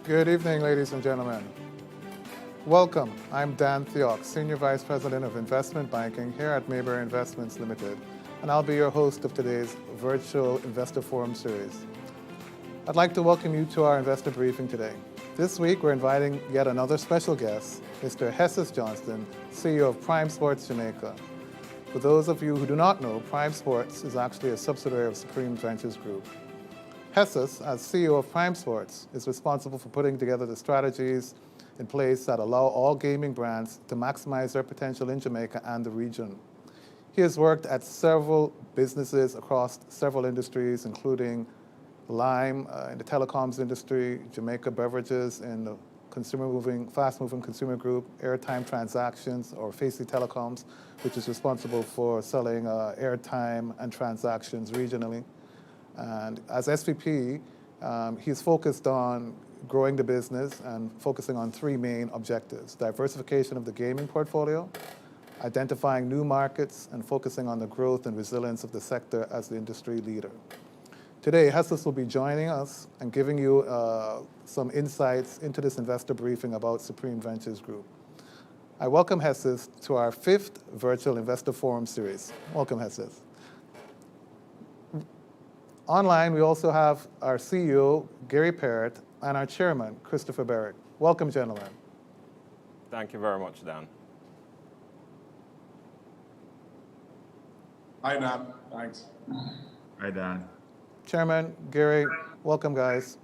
Good evening, ladies and gentlemen. Welcome. I'm Dan Theok, Senior Vice President of Investment Banking here at Mayberry Investments Limited, and I'll be your host of today's virtual Investor Forum series. I'd like to welcome you to our investor briefing today. This week, we're inviting yet another special guest, Mr. Hessus Johnston, CEO of Prime Sports Jamaica. For those of you who do not know, Prime Sports is actually a subsidiary of Supreme Ventures Group. Hessus, as CEO of Prime Sports, is responsible for putting together the strategies in place that allow all gaming brands to maximize their potential in Jamaica and the region. He has worked at several businesses across several industries, including Lime in the telecoms industry, Jamaica Beverages in the fast-moving consumer group, Airtime Transactions, or Facey Telecoms, which is responsible for selling airtime and transactions regionally. And as SVP, he's focused on growing the business and focusing on three main objectives: diversification of the gaming portfolio, identifying new markets, and focusing on the growth and resilience of the sector as the industry leader. Today, Hessus will be joining us and giving you some insights into this investor briefing about Supreme Ventures Group. I welcome Hessus to our fifth virtual Investor Forum series. Welcome, Hessus. Online, we also have our CEO, Gary Parrott, and our chairman, Christopher Berrick. Welcome, gentlemen. Thank you very much, Dan. Hi, Dan. Thanks. Hi, Dan. Chairman, Gary, welcome, guys.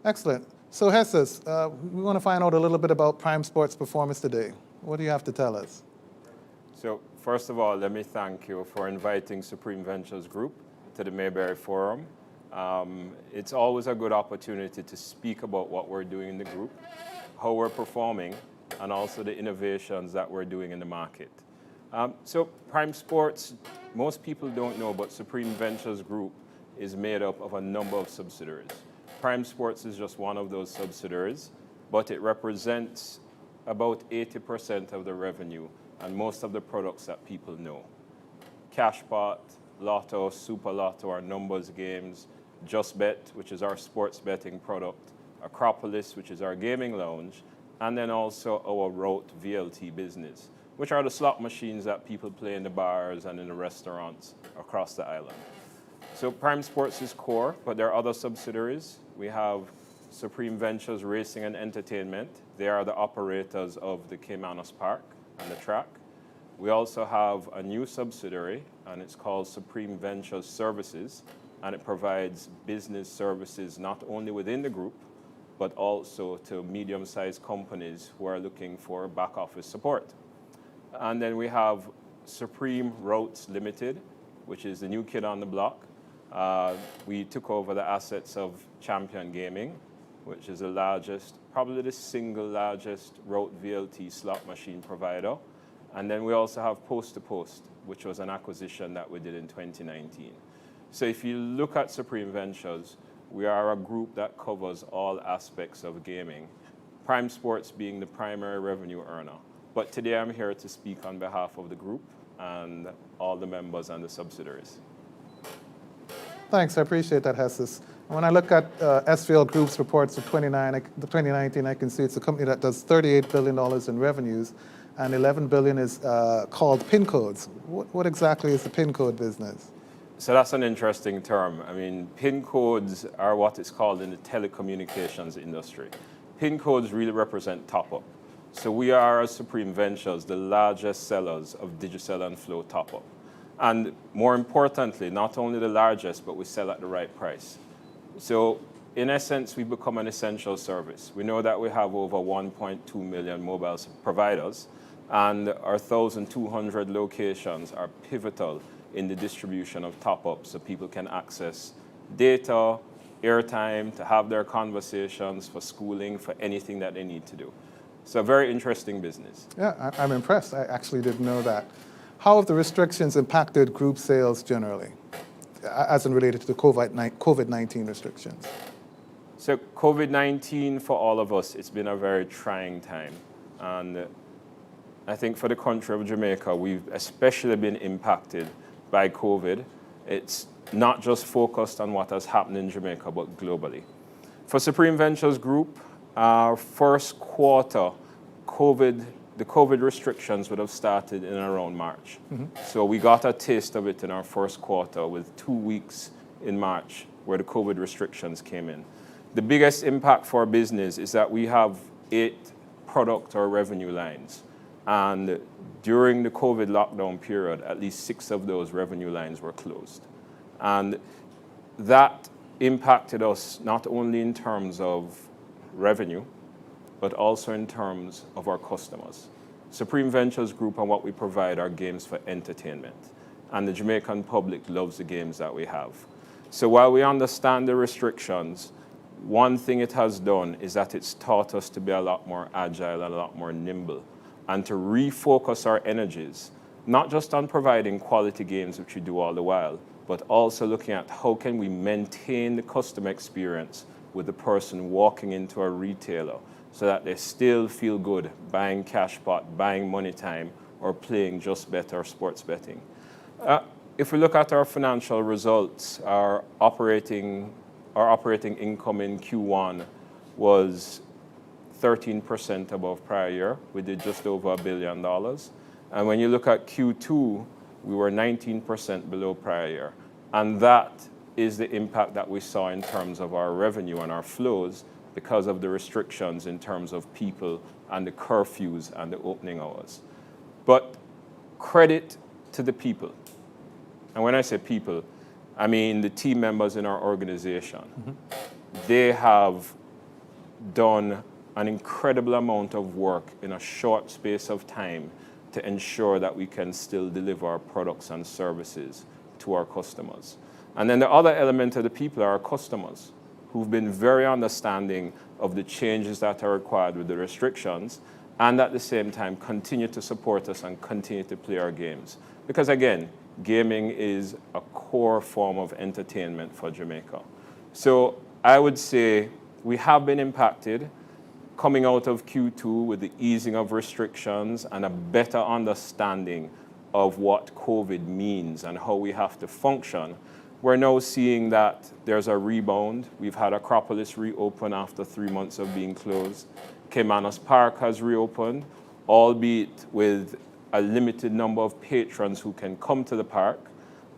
Excellent. So, Hessus, we want to find out a little bit about Prime Sports' performance today. What do you have to tell us? So, first of all, let me thank you for inviting Supreme Ventures Group to the Mayberry Forum. It's always a good opportunity to speak about what we're doing in the group, how we're performing, and also the innovations that we're doing in the market. So Prime Sports, most people don't know, but Supreme Ventures Group is made up of a number of subsidiaries. Prime Sports is just one of those subsidiaries, but it represents about 80% of the revenue and most of the products that people know. Cashpot, Lotto, Super Lotto, our numbers games, Just Bet, which is our sports betting product, Acropolis, which is our gaming lounge, and then also our Route VLT business, which are the slot machines that people play in the bars and in the restaurants across the island. So Prime Sports is core, but there are other subsidiaries. We have Supreme Ventures Racing and Entertainment. They are the operators of the Camanas Park and the track. We also have a new subsidiary, and it's called Supreme Ventures Services, and it provides business services not only within the group, but also to medium-sized companies who are looking for back office support. And then we have Supreme Routes Limited, which is the new kid on the block. We took over the assets of Champion Gaming, which is the largest, probably the single largest Route VLT slot machine provider. And then we also have Post to Post, which was an acquisition that we did in 2019. So if you look at Supreme Ventures, we are a group that covers all aspects of gaming, Prime Sports being the primary revenue earner. But today I'm here to speak on behalf of the group and all the members and the subsidiaries. Thanks, I appreciate that, Hessus. When I look at SVL Group's reports of 2019, I can see it's a company that does $38 billion in revenues, and $11 billion is called PIN codes. What exactly is the PIN code business? So that's an interesting term. I mean, PIN codes are what is called in the telecommunications industry. PIN codes really represent top-up. So we are, as Supreme Ventures, the largest sellers of Digicel and Flow top-up. And more importantly, not only the largest, but we sell at the right price. So in essence, we become an essential service. We know that we have over 1.2 million mobile providers, and our 1,200 locations are pivotal in the distribution of top-ups so people can access data, airtime, to have their conversations, for schooling, for anything that they need to do. So a very interesting business. Yeah, I'm impressed. I actually didn't know that. How have the restrictions impacted group sales generally, as in related to the COVID-19 restrictions? So COVID-19, for all of us, it's been a very trying time. And I think for the country of Jamaica, we've especially been impacted by COVID. It's not just focused on what has happened in Jamaica, but globally. For Supreme Ventures Group, our first quarter, the COVID restrictions would have started in around March. So we got a taste of it in our first quarter with 2 weeks in March where the COVID restrictions came in. The biggest impact for our business is that we have 8 product or revenue lines. And during the COVID lockdown period, at least 6 of those revenue lines were closed. And that impacted us not only in terms of revenue, but also in terms of our customers. Supreme Ventures Group and what we provide are games for entertainment. And the Jamaican public loves the games that we have. So while we understand the restrictions, one thing it has done is that it's taught us to be a lot more agile and a lot more nimble, and to refocus our energies, not just on providing quality games, which we do all the while, but also looking at how can we maintain the customer experience with the person walking into a retailer so that they still feel good buying cash pot, buying money time, or playing just better sports betting. If we look at our financial results, our operating income in Q1 was 13% above prior year. We did just over $1 billion. And when you look at Q2, we were 19% below prior year. And that is the impact that we saw in terms of our revenue and our flows because of the restrictions in terms of people and the curfews and the opening hours. But credit to the people. And when I say people, I mean the team members in our organization. They have done an incredible amount of work in a short space of time to ensure that we can still deliver our products and services to our customers. And then the other element of the people are our customers, who've been very understanding of the changes that are required with the restrictions, and at the same time continue to support us and continue to play our games. Because again, gaming is a core form of entertainment for Jamaica. So I would say we have been impacted coming out of Q2 with the easing of restrictions and a better understanding of what COVID means and how we have to function. We're now seeing that there's a rebound. We've had Acropolis reopen after 3 months of being closed. Camanas Park has reopened, albeit with a limited number of patrons who can come to the park.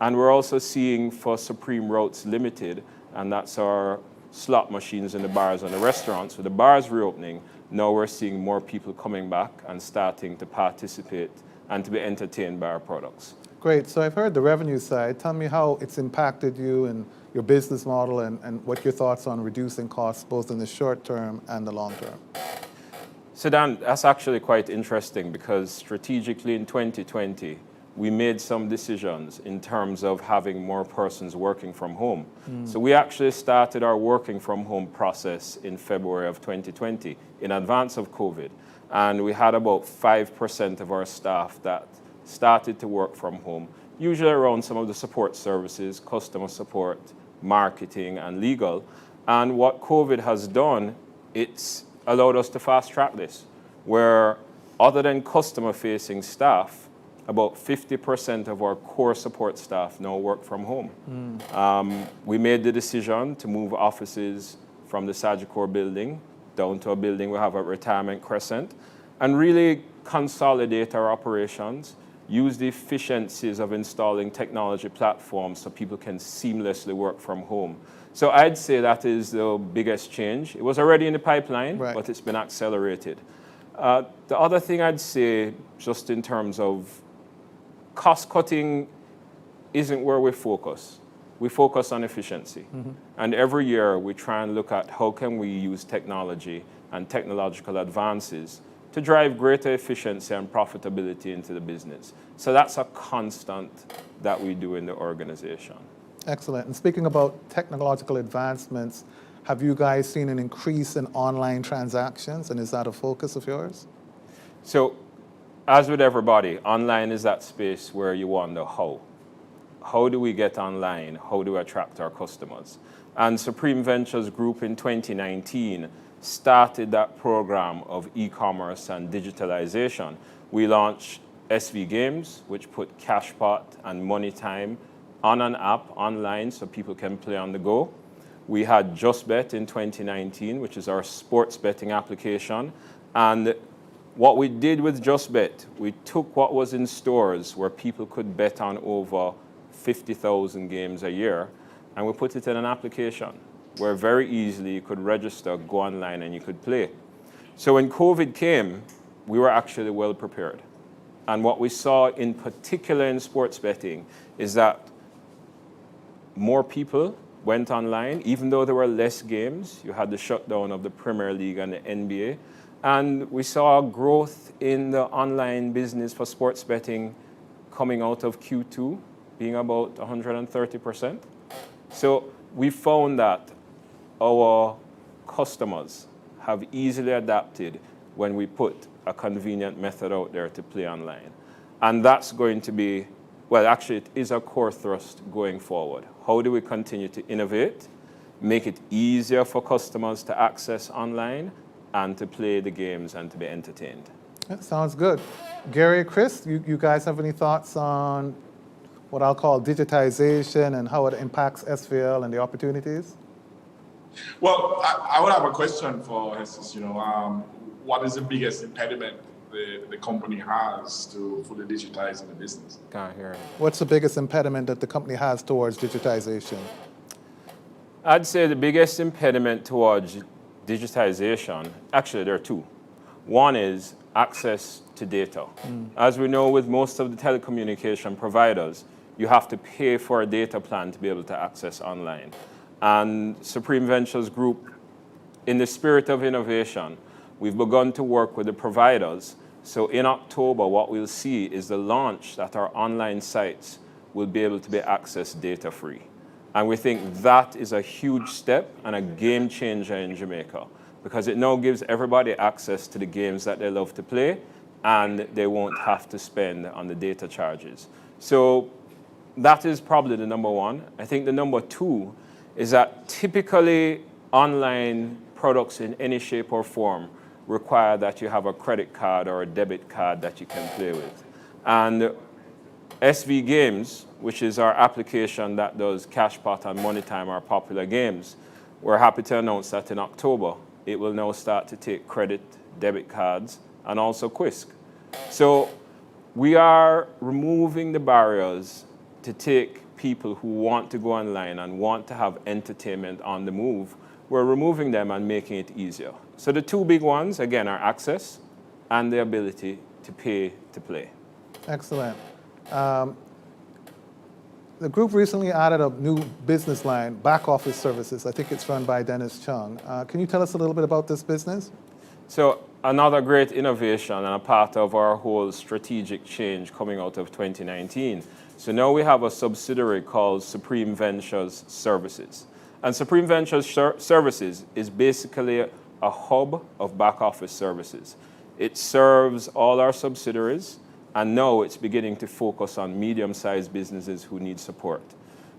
And we're also seeing for Supreme Routes Limited, and that's our slot machines in the bars and the restaurants, with the bars reopening, now we're seeing more people coming back and starting to participate and to be entertained by our products. Great. So I've heard the revenue side. Tell me how it's impacted you and your business model, and what your thoughts on reducing costs both in the short term and the long term. So Dan, that's actually quite interesting because strategically in 2020, we made some decisions in terms of having more persons working from home. So we actually started our working from home process in February of 2020 in advance of COVID. And we had about 5% of our staff that started to work from home, usually around some of the support services, customer support, marketing, and legal. And what COVID has done, it's allowed us to fast track this, where other than customer-facing staff, about 50% of our core support staff now work from home. We made the decision to move offices from the Sagicor building down to a building we have at Retirement Crescent, and really consolidate our operations, use the efficiencies of installing technology platforms so people can seamlessly work from home. So I'd say that is the biggest change. It was already in the pipeline, right, but it's been accelerated. The other thing I'd say, just in terms of cost cutting, isn't where we focus. We focus on efficiency. And every year we try and look at how can we use technology and technological advances to drive greater efficiency and profitability into the business. So that's a constant that we do in the organization. Excellent. And speaking about technological advancements, have you guys seen an increase in online transactions, and is that a focus of yours? So, as with everybody, online is that space where you wonder how. How do we get online? How do we attract our customers? And Supreme Ventures Group in 2019 started that program of e-commerce and digitalization. We launched SV Games, which put cash pot and money time on an app online so people can play on the go. We had JustBet in 2019, which is our sports betting application. And what we did with JustBet, we took what was in stores where people could bet on over 50,000 games a year, and we put it in an application where very easily you could register, go online, and you could play. So when COVID came, we were actually well prepared. And what we saw in particular in sports betting is that more people went online, even though there were less games. You had the shutdown of the Premier League and the NBA. And we saw growth in the online business for sports betting coming out of Q2, being about 130%. So we found that our customers have easily adapted when we put a convenient method out there to play online. And that's going to be, well, actually, it is a core thrust going forward. How do we continue to innovate, make it easier for customers to access online and to play the games and to be entertained? That sounds good. Gary, Chris, you guys have any thoughts on what I'll call digitization and how it impacts SVL and the opportunities? Well, I would have a question for Jesus. What is the biggest impediment the company has to fully digitizing the business? Can't hear it. What's the biggest impediment that the company has towards digitization? I'd say the biggest impediment towards digitization, actually there are two. One is access to data. As we know with most of the telecommunication providers, you have to pay for a data plan to be able to access online. And Supreme Ventures Group, in the spirit of innovation, we've begun to work with the providers. So in October, what we'll see is the launch that our online sites will be able to be accessed data-free. And we think that is a huge step and a game changer in Jamaica, because it now gives everybody access to the games that they love to play, and they won't have to spend on the data charges. So that is probably the number one. I think the number two is that typically online products in any shape or form require that you have a credit card or a debit card that you can play with. And SV Games, which is our application that does Cashpot and Moneytime, our popular games, we're happy to announce that in October, it will now start to take credit, debit cards, and also Quisk. So we are removing the barriers to take people who want to go online and want to have entertainment on the move. We're removing them and making it easier. So the two big ones, again, are access and the ability to pay to play. Excellent. The group recently added a new business line, back office services. I think it's run by Dennis Chung. Can you tell us a little bit about this business? So another great innovation and a part of our whole strategic change coming out of 2019. So now we have a subsidiary called Supreme Ventures Services. And Supreme Ventures Services is basically a hub of back office services. It serves all our subsidiaries, and now it's beginning to focus on medium-sized businesses who need support.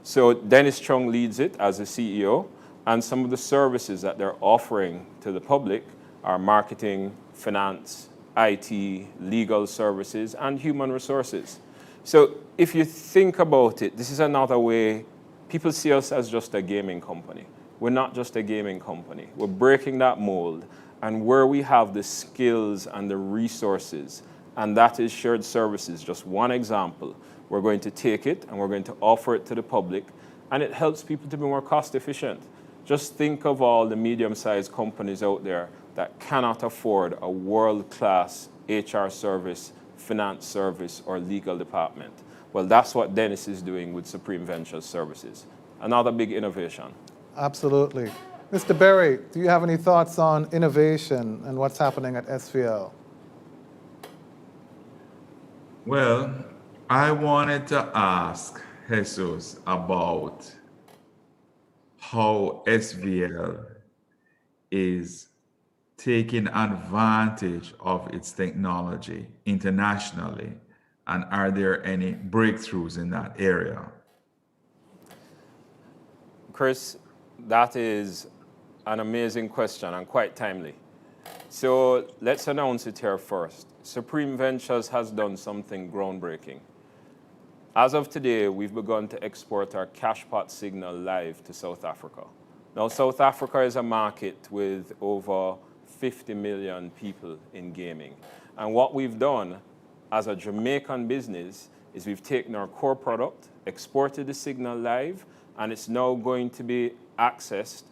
So Dennis Chung leads it as the CEO, and some of the services that they're offering to the public are marketing, finance, IT, legal services, and human resources. So if you think about it, this is another way. People see us as just a gaming company. We're not just a gaming company. We're breaking that mold, and where we have the skills and the resources, and that is shared services, just one example. We're going to take it and we're going to offer it to the public, and it helps people to be more cost efficient. Just think of all the medium-sized companies out there that cannot afford a world-class HR service, finance service, or legal department. Well, that's what Dennis is doing with Supreme Ventures Services. Another big innovation. Absolutely. Mr. Berry, do you have any thoughts on innovation and what's happening at SVL? Well, I wanted to ask Jesus about how SVL is taking advantage of its technology internationally, and are there any breakthroughs in that area? Chris, that is an amazing question and quite timely. So let's announce it here first. Supreme Ventures has done something groundbreaking. As of today, we've begun to export our cashpot signal live to South Africa. Now, South Africa is a market with over 50 million people in gaming. And what we've done as a Jamaican business is we've taken our core product, exported the signal live, and it's now going to be accessed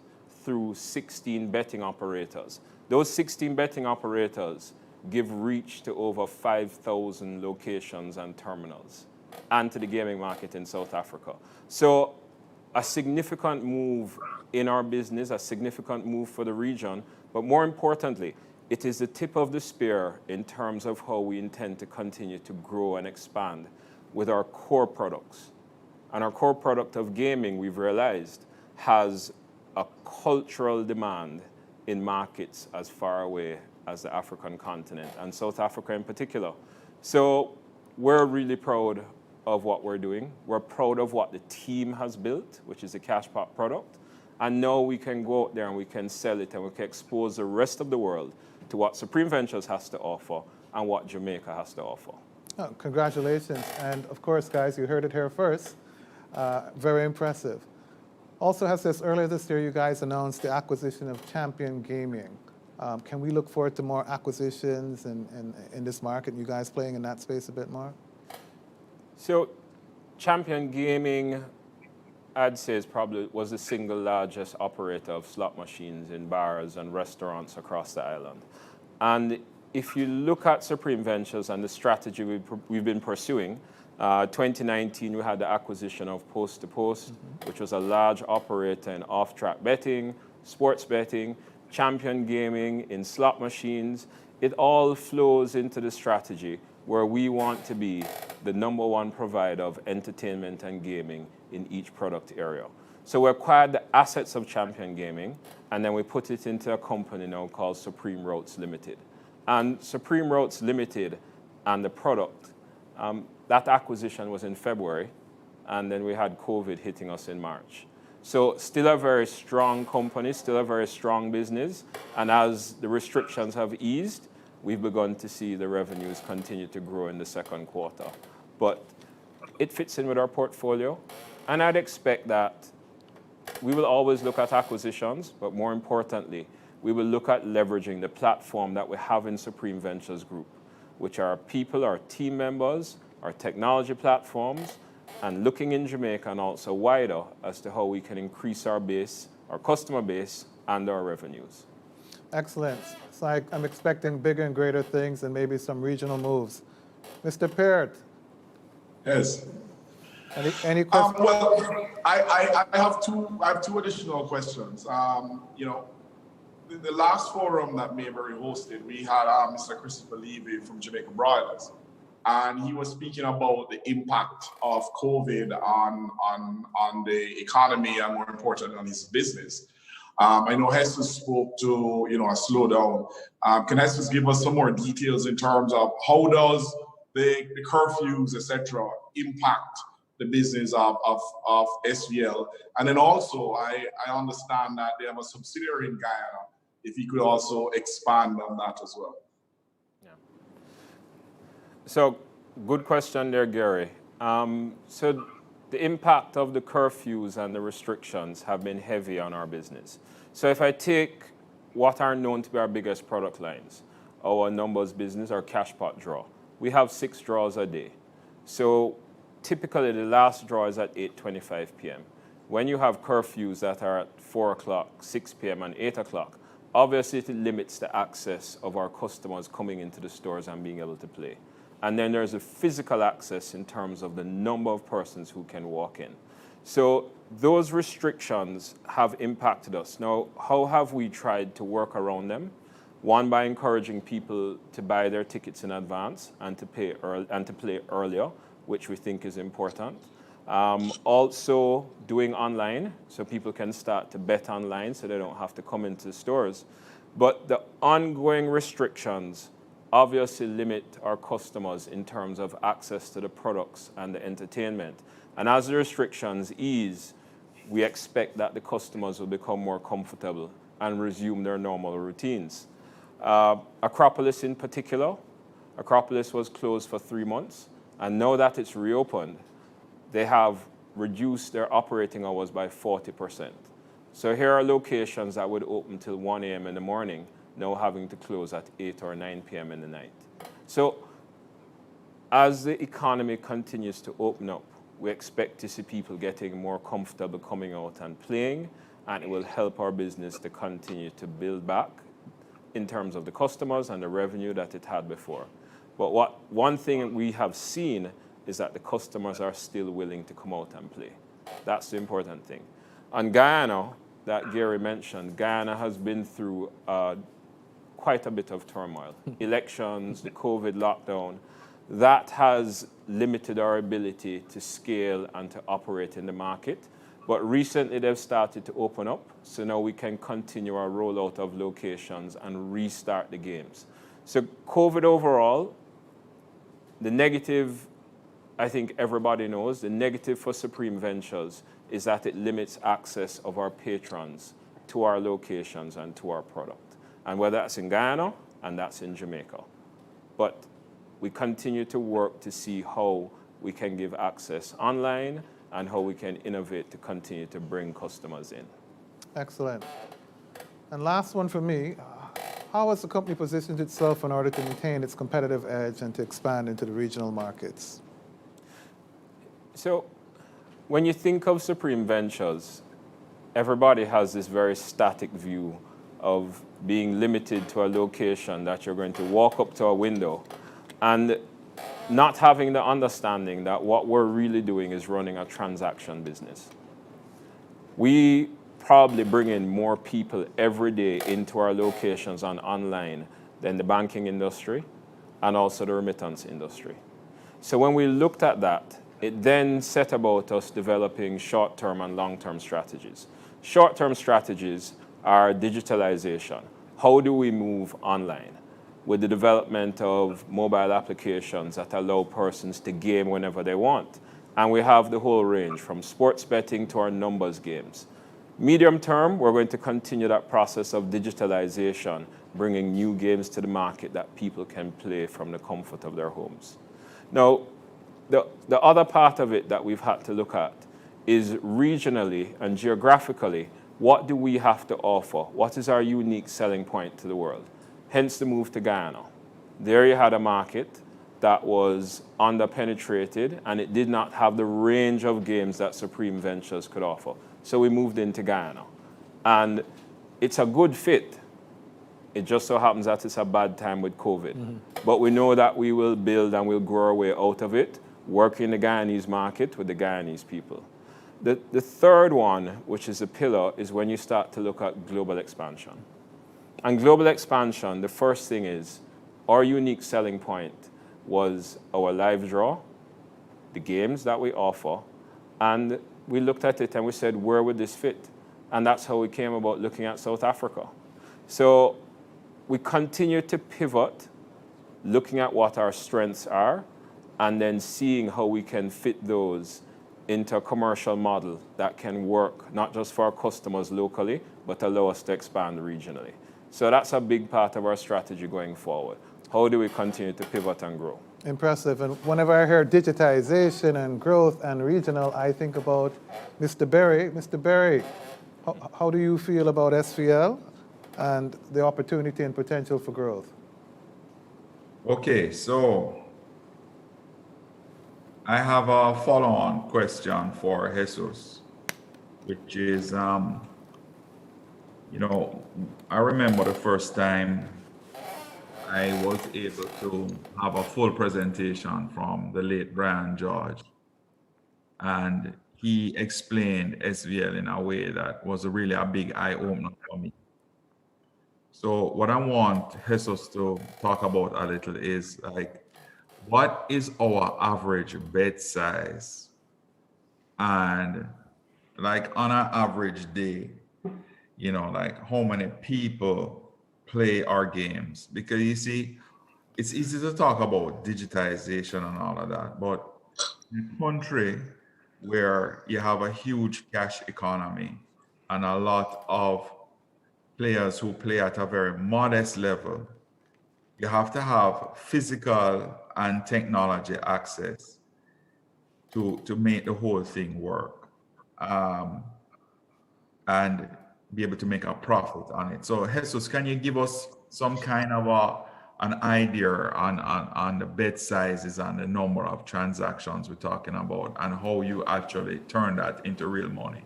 through 16 betting operators. Those 16 betting operators give reach to over 5,000 locations and terminals and to the gaming market in South Africa. So a significant move in our business, a significant move for the region, but more importantly, it is the tip of the spear in terms of how we intend to continue to grow and expand with our core products. And our core product of gaming, we've realized, has a cultural demand in markets as far away as the African continent, and South Africa in particular. So we're really proud of what we're doing. We're proud of what the team has built, which is the cashpot product. And now we can go out there and we can sell it and we can expose the rest of the world to what Supreme Ventures has to offer and what Jamaica has to offer. Oh, congratulations. And of course, guys, you heard it here first. Very impressive. Also, earlier this year, you guys announced the acquisition of Champion Gaming. Can we look forward to more acquisitions in this market? You guys playing in that space a bit more? So Champion Gaming, I'd say, was the single largest operator of slot machines in bars and restaurants across the island. And if you look at Supreme Ventures and the strategy we've been pursuing, 2019 we had the acquisition of Post to Post, which was a large operator in off-track betting, sports betting, Champion Gaming in slot machines. It all flows into the strategy where we want to be the #1 provider of entertainment and gaming in each product area. So we acquired the assets of Champion Gaming, and then we put it into a company now called Supreme Routes Limited. And Supreme Routes Limited and the product, that acquisition was in February, and then we had COVID hitting us in March. So still a very strong company, still a very strong business, and as the restrictions have eased, we've begun to see the revenues continue to grow in the second quarter. But it fits in with our portfolio, and I'd expect that we will always look at acquisitions, but more importantly, we will look at leveraging the platform that we have in Supreme Ventures Group, which are our people, our team members, our technology platforms, and looking in Jamaica and also wider as to how we can increase our base, our customer base, and our revenues. Excellent. So I'm expecting bigger and greater things and maybe some regional moves. Mr. Peart. Yes. Any questions? Well, I have two additional questions. The last forum that Mayberry hosted, we had Mr. Christopher Levy from Jamaica Broilers, and he was speaking about the impact of COVID on the economy and, more importantly, on his business. I know Jesus spoke to a slowdown. Can Jesus give us some more details in terms of how does the curfews, etc., impact the business of SVL? And then also, I understand that they have a subsidiary in Guyana. If you could also expand on that as well. Yeah. So, good question there, Gary. So the impact of the curfews and the restrictions have been heavy on our business. So if I take what are known to be our biggest product lines, our numbers business, our cashpot draw, we have 6 draws a day. So typically the last draw is at 8:25 p.m. When you have curfews that are at 4 o'clock, 6 p.m. and 8 o'clock, obviously it limits the access of our customers coming into the stores and being able to play. And then there's a physical access in terms of the number of persons who can walk in. So those restrictions have impacted us. Now, how have we tried to work around them? One, by encouraging people to buy their tickets in advance and to play earlier, which we think is important. Also doing online, so people can start to bet online so they don't have to come into the stores. But the ongoing restrictions obviously limit our customers in terms of access to the products and the entertainment. And as the restrictions ease, we expect that the customers will become more comfortable and resume their normal routines. Acropolis in particular, Acropolis was closed for 3 months, and now that it's reopened, they have reduced their operating hours by 40%. So here are locations that would open till 1 a.m. in the morning, now having to close at 8 or 9 p.m. in the night. So as the economy continues to open up, we expect to see people getting more comfortable coming out and playing, and it will help our business to continue to build back in terms of the customers and the revenue that it had before. But one thing we have seen is that the customers are still willing to come out and play. That's the important thing. On Guyana, that Gary mentioned, Guyana has been through quite a bit of turmoil. Elections, the COVID lockdown, that has limited our ability to scale and to operate in the market. But recently they've started to open up, so now we can continue our rollout of locations and restart the games. So COVID overall, the negative, I think everybody knows, the negative for Supreme Ventures is that it limits access of our patrons to our locations and to our product. And whether that's in Guyana and that's in Jamaica. But we continue to work to see how we can give access online and how we can innovate to continue to bring customers in. Excellent. And last one for me, how has the company positioned itself in order to maintain its competitive edge and to expand into the regional markets? So when you think of Supreme Ventures, everybody has this very static view of being limited to a location that you're going to walk up to a window and not having the understanding that what we're really doing is running a transaction business. We probably bring in more people every day into our locations and online than the banking industry and also the remittance industry. So when we looked at that, it then set about us developing short-term and long-term strategies. Short-term strategies are digitalization. How do we move online? With the development of mobile applications that allow persons to game whenever they want. And we have the whole range from sports betting to our numbers games. Medium term, we're going to continue that process of digitalization, bringing new games to the market that people can play from the comfort of their homes. Now, the other part of it that we've had to look at is regionally and geographically, what do we have to offer? What is our unique selling point to the world? Hence the move to Guyana. There you had a market that was under-penetrated and it did not have the range of games that Supreme Ventures could offer. So we moved into Guyana. And it's a good fit. It just so happens that it's a bad time with COVID. Mm-hmm. But we know that we will build and we'll grow our way out of it, working in the Guyanese market with the Guyanese people. The third one, which is a pillar, is when you start to look at global expansion. And global expansion, the first thing is, our unique selling point was our live draw, the games that we offer, and we looked at it and we said, where would this fit? And that's how we came about looking at South Africa. So we continue to pivot, looking at what our strengths are, and then seeing how we can fit those into a commercial model that can work not just for our customers locally, but allow us to expand regionally. So that's a big part of our strategy going forward. How do we continue to pivot and grow? Impressive. And whenever I hear digitization and growth and regional, I think about Mr. Berry. Mr. Berry, how do you feel about SVL and the opportunity and potential for growth? Okay, so I have a follow-on question for Jesus, which is, I remember the first time I was able to have a full presentation from the late Brian George, and he explained SVL in a way that was really a big eye-opener for me. So what I want Jesus to talk about a little is like, what is our average bet size? And like on an average day, like how many people play our games? Because you see, it's easy to talk about digitization and all of that, but in a country where you have a huge cash economy and a lot of players who play at a very modest level, you have to have physical and technology access to make the whole thing work, and be able to make a profit on it. So Jesus, can you give us some kind of an idea on the bet sizes and the number of transactions we're talking about, and how you actually turn that into real money?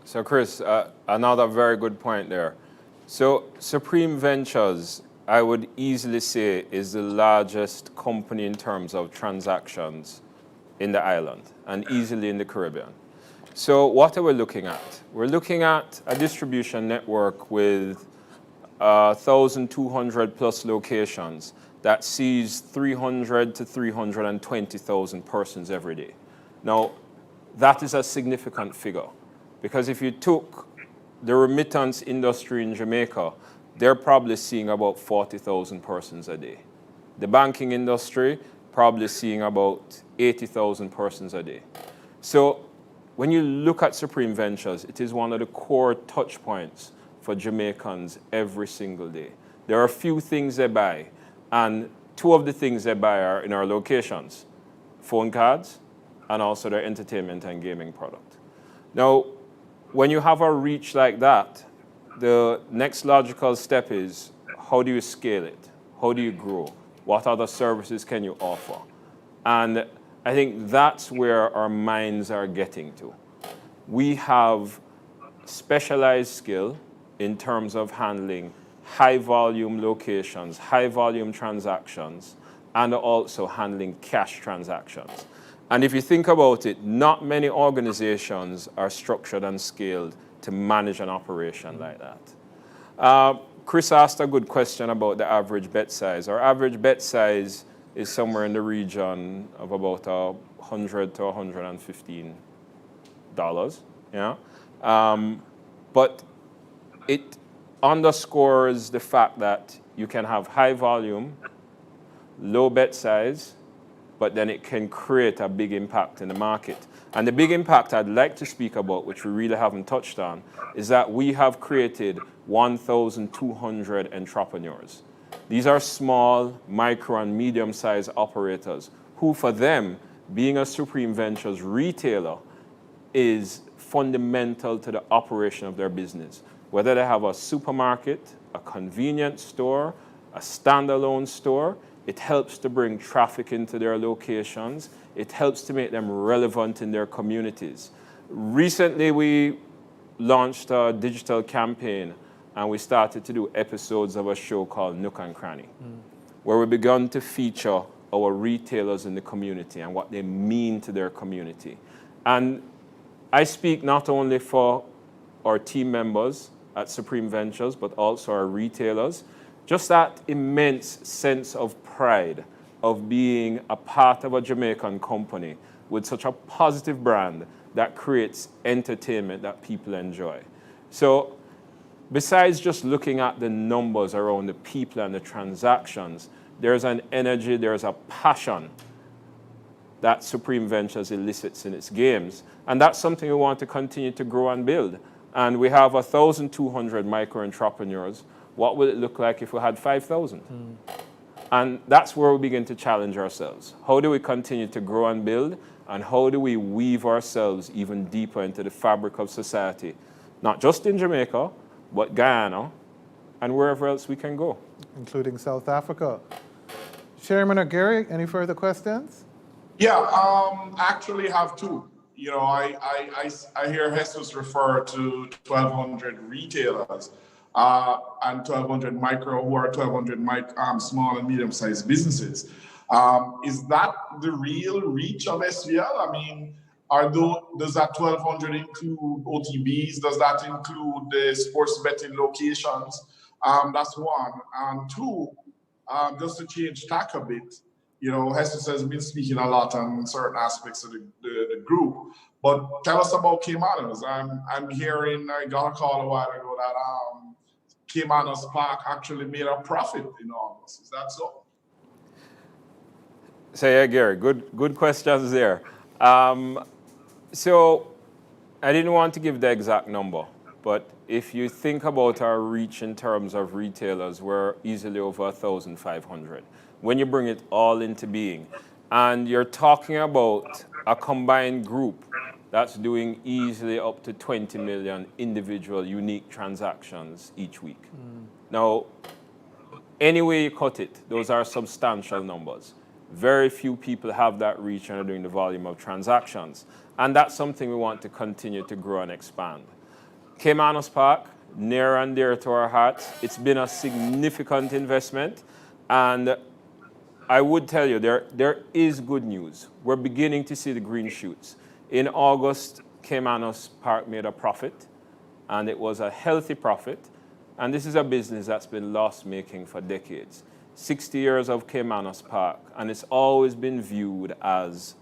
So Chris, another very good point there. So Supreme Ventures, I would easily say, is the largest company in terms of transactions in the island and easily in the Caribbean. So what are we looking at? We're looking at a distribution network with 1,200 plus locations that sees 300 to 320,000 persons every day. Now, that is a significant figure, because if you took the remittance industry in Jamaica, they're probably seeing about 40,000 persons a day. The banking industry, probably seeing about 80,000 persons a day. So when you look at Supreme Ventures, it is one of the core touch points for Jamaicans every single day. There are a few things they buy, and two of the things they buy are in our locations: phone cards and also their entertainment and gaming product. Now, when you have a reach like that, the next logical step is, how do you scale it? How do you grow? What other services can you offer? And I think that's where our minds are getting to. We have specialized skill in terms of handling high volume locations, high volume transactions, and also handling cash transactions. And if you think about it, not many organizations are structured and scaled to manage an operation like that. Chris asked a good question about the average bet size. Our average bet size is somewhere in the region of about $100 to $115. Yeah? But it underscores the fact that you can have high volume, low bet size, but then it can create a big impact in the market. And the big impact I'd like to speak about, which we really haven't touched on, is that we have created 1,200 entrepreneurs. These are small, micro, and medium-sized operators who, for them, being a Supreme Ventures retailer is fundamental to the operation of their business. Whether they have a supermarket, a convenience store, a standalone store, it helps to bring traffic into their locations. It helps to make them relevant in their communities. Recently, we launched a digital campaign, and we started to do episodes of a show called Nook and Cranny, where we began to feature our retailers in the community and what they mean to their community. And I speak not only for our team members at Supreme Ventures, but also our retailers. Just that immense sense of pride of being a part of a Jamaican company with such a positive brand that creates entertainment that people enjoy. So besides just looking at the numbers around the people and the transactions, there's an energy, there's a passion that Supreme Ventures elicits in its games. And that's something we want to continue to grow and build. And we have 1,200 micro-entrepreneurs. What will it look like if we had 5,000? And that's where we begin to challenge ourselves. How do we continue to grow and build? And how do we weave ourselves even deeper into the fabric of society? Not just in Jamaica, but Guyana, and wherever else we can go. Including South Africa. Chairman or Gary, any further questions? Yeah, I actually have two. You know, I hear Jesus refer to 1,200 retailers and 1,200 micro, who are 1,200 small and medium-sized businesses. Is that the real reach of SVL? I mean, does that 1,200 include OTBs? Does that include the sports betting locations? That's one. And two, just to change tack a bit, you know, Jesus has been speaking a lot on certain aspects of the group, but tell us about Camanas. I'm hearing, I got a call a while ago that Camanas Park actually made a profit in August. Is that so? So yeah, Gary, good questions there. So I didn't want to give the exact number, but if you think about our reach in terms of retailers, we're easily over 1,500. When you bring it all into being, And you're talking about a combined group that's doing easily up to 20 million individual unique transactions each week. Now, any way you cut it, those are substantial numbers. Very few people have that reach and are doing the volume of transactions. And that's something we want to continue to grow and expand. Camanas Park, near and dear to our hearts. It's been a significant investment. And I would tell you, there is good news. We're beginning to see the green shoots. In August, Camanas Park made a profit, and it was a healthy profit. And this is a business that's been loss-making for decades. 60 years of Camanas Park, and it's always been viewed as,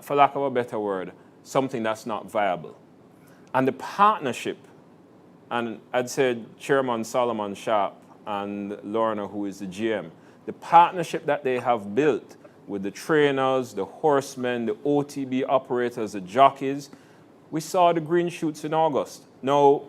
for lack of a better word, something that's not viable. And the partnership, and I'd say Chairman Solomon Sharp and Lorna, who is the GM, the partnership that they have built with the trainers, the horsemen, the OTB operators, the jockeys, we saw the green shoots in August. Now,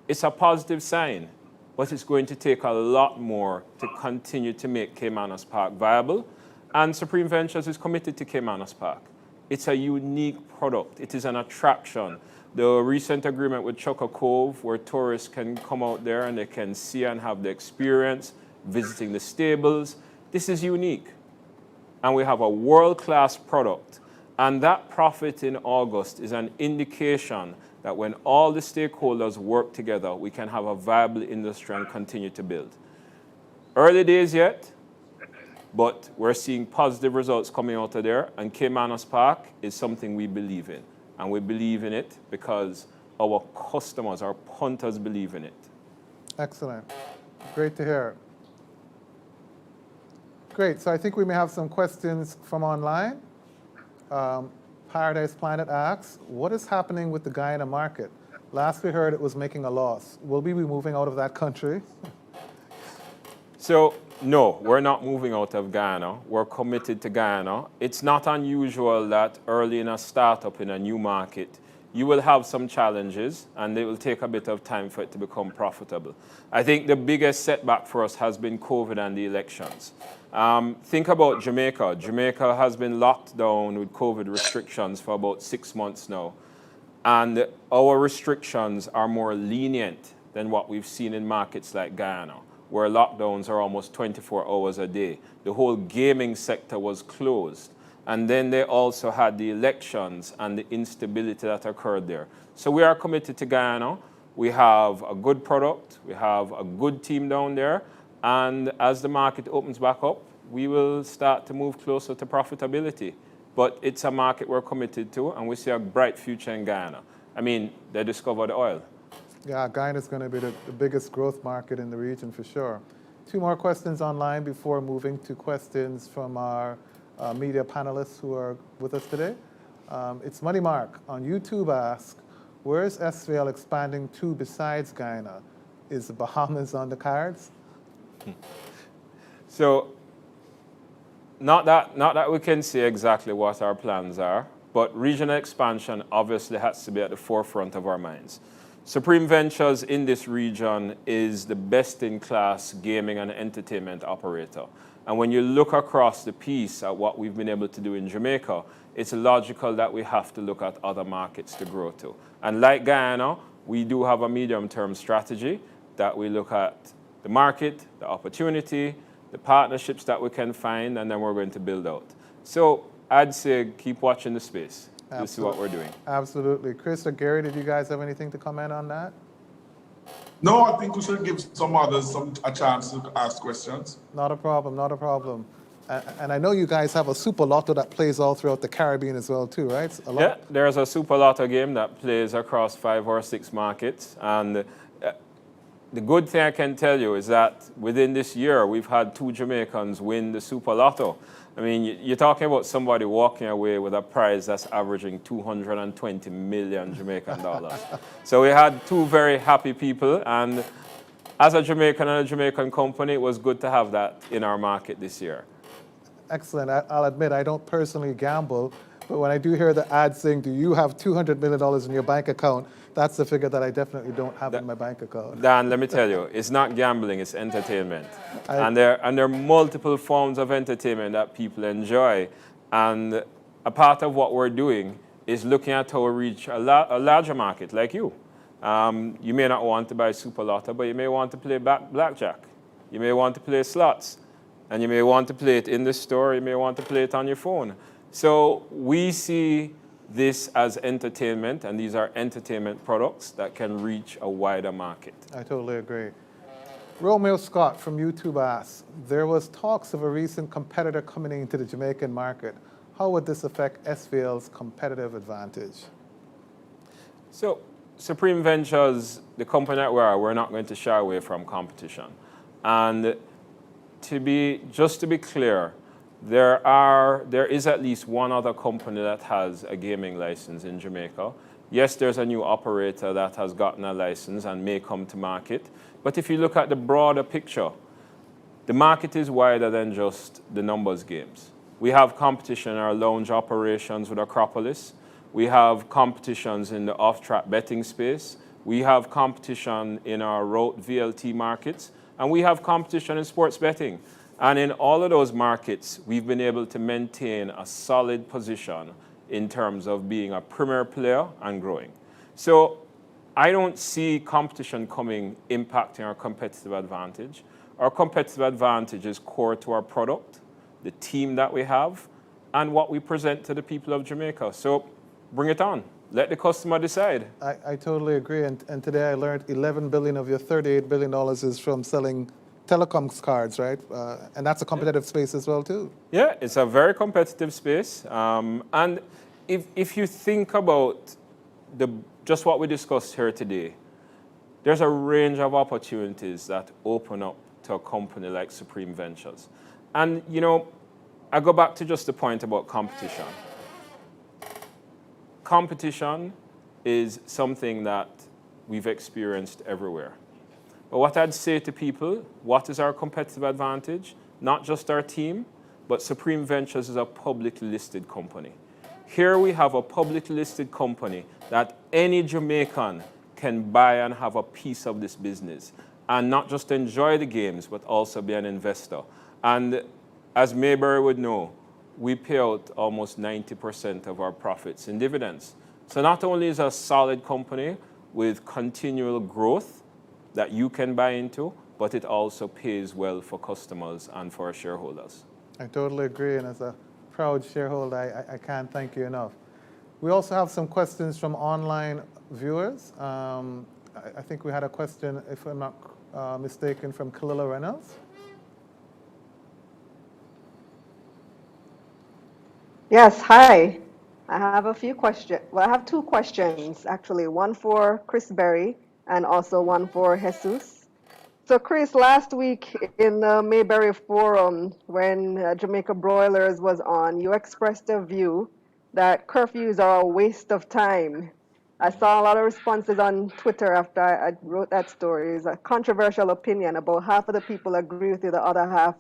it's a positive sign, but it's going to take a lot more to continue to make Camanas Park viable. And Supreme Ventures is committed to Camanas Park. It's a unique product. It is an attraction. The recent agreement with Choco Cove, where tourists can come out there and they can see and have the experience, visiting the stables, this is unique. And we have a world-class product. And that profit in August is an indication that when all the stakeholders work together, we can have a viable industry and continue to build. Early days yet, but we're seeing positive results coming out of there, and Camanas Park is something we believe in. And we believe in it because our customers, our punters, believe in it. Excellent. Great to hear. Great. So I think we may have some questions from online. Paradise Planet asks, what is happening with the Guyana market? Last we heard it was making a loss. Will we be moving out of that country? So, no, we're not moving out of Guyana. We're committed to Guyana. It's not unusual that early in a startup in a new market, you will have some challenges and it will take a bit of time for it to become profitable. I think the biggest setback for us has been COVID and the elections. Think about Jamaica. Jamaica has been locked down with COVID restrictions for about 6 months now. And our restrictions are more lenient than what we've seen in markets like Guyana, where lockdowns are almost 24 hours a day. The whole gaming sector was closed. And then they also had the elections and the instability that occurred there. So we are committed to Guyana. We have a good product. We have a good team down there. And as the market opens back up, we will start to move closer to profitability. But it's a market we're committed to, and we see a bright future in Guyana. I mean, they discovered oil. Yeah, Guyana is going to be the biggest growth market in the region for sure. 2 more questions online before moving to questions from our media panelists who are with us today. It's Money Mark on YouTube asks, where is SVL expanding to besides Guyana? Is the Bahamas on the cards? So, not that we can say exactly what our plans are, but regional expansion obviously has to be at the forefront of our minds. Supreme Ventures in this region is the best-in-class gaming and entertainment operator. And when you look across the piece at what we've been able to do in Jamaica, it's logical that we have to look at other markets to grow to. And like Guyana, we do have a medium-term strategy that we look at the market, the opportunity, the partnerships that we can find, and then we're going to build out. So I'd say keep watching the space to see what we're doing. Absolutely. Chris or Gary, did you guys have anything to comment on that? No, I think we should give some others a chance to ask questions. Not a problem, not a problem. And I know you guys have a Super Lotto that plays all throughout the Caribbean as well too, right? Yeah, there's a Super Lotto game that plays across 5 or 6 markets. And the good thing I can tell you is that within this year, we've had 2 Jamaicans win the Super Lotto. I mean, you're talking about somebody walking away with a prize that's averaging 220 million Jamaican dollars. So we had 2 very happy people, and as a Jamaican and a Jamaican company, it was good to have that in our market this year. Excellent. I'll admit I don't personally gamble, but when I do hear the ad saying, do you have $200 million in your bank account, That's the figure that I definitely don't have in my bank account. Dan, let me tell you, it's not gambling, it's entertainment. I- And there are multiple forms of entertainment that people enjoy. And a part of what we're doing is looking at how we reach a larger market like you. You may not want to buy Super Lotto, but you may want to play blackjack. You may want to play slots. And you may want to play it in the store, you may want to play it on your phone. So we see this as entertainment, and these are entertainment products that can reach a wider market. I totally agree. Romeo Scott from YouTube asks, there was talks of a recent competitor coming into the Jamaican market. How would this affect SVL's competitive advantage? So Supreme Ventures, the company that we're not going to shy away from competition. And just to be clear, there is at least one other company that has a gaming license in Jamaica. Yes, there's a new operator that has gotten a license and may come to market. But if you look at the broader picture, the market is wider than just the numbers games. We have competition in our lounge operations with Acropolis. We have competitions in the off-track betting space. We have competition in our route VLT markets. And we have competition in sports betting. And in all of those markets, we've been able to maintain a solid position in terms of being a premier player and growing. So I don't see competition impacting our competitive advantage. Our competitive advantage is core to our product, the team that we have, and what we present to the people of Jamaica. So bring it on. Let the customer decide. I totally agree. And today I learned $11 billion of your $38 billion is from selling telecoms cards, right? And that's a competitive space as well, too. Yeah, it's a very competitive space. And if you think about just what we discussed here today, there's a range of opportunities that open up to a company like Supreme Ventures. And, I go back to just the point about competition. Competition is something that we've experienced everywhere. But what I'd say to people, what is our competitive advantage? Not just our team, but Supreme Ventures is a publicly listed company. Here we have a publicly listed company that any Jamaican can buy and have a piece of this business and not just enjoy the games, but also be an investor. And as Mayberry would know, we pay out almost 90% of our profits in dividends. So not only is it a solid company with continual growth that you can buy into, but it also pays well for customers and for our shareholders. I totally agree. And as a proud shareholder, I can't thank you enough. We also have some questions from online viewers. I think we had a question, if I'm not mistaken, from Kalila Reynolds. Yes, hi. I have a few questions. Well, I have two questions, actually. One for Chris Berry and also one for Jesus. So, Chris, last week in the Mayberry Forum, when Jamaica Broilers was on, you expressed a view that curfews are a waste of time. I saw a lot of responses on Twitter after I wrote that story. It's a controversial opinion. About half of the people agree with you, the other half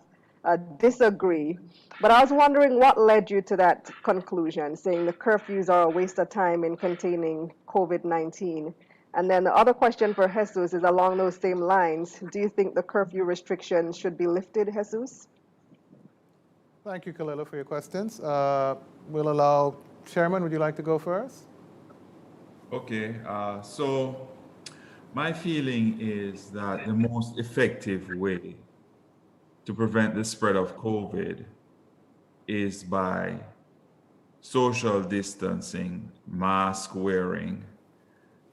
disagree. But I was wondering what led you to that conclusion, saying the curfews are a waste of time in containing COVID-19. And then the other question for Jesus is along those same lines. Do you think the curfew restrictions should be lifted, Jesus? Thank you, Kalila, for your questions. We'll allow Chairman, would you like to go first? Okay, so my feeling is that the most effective way to prevent the spread of COVID is by social distancing, mask wearing,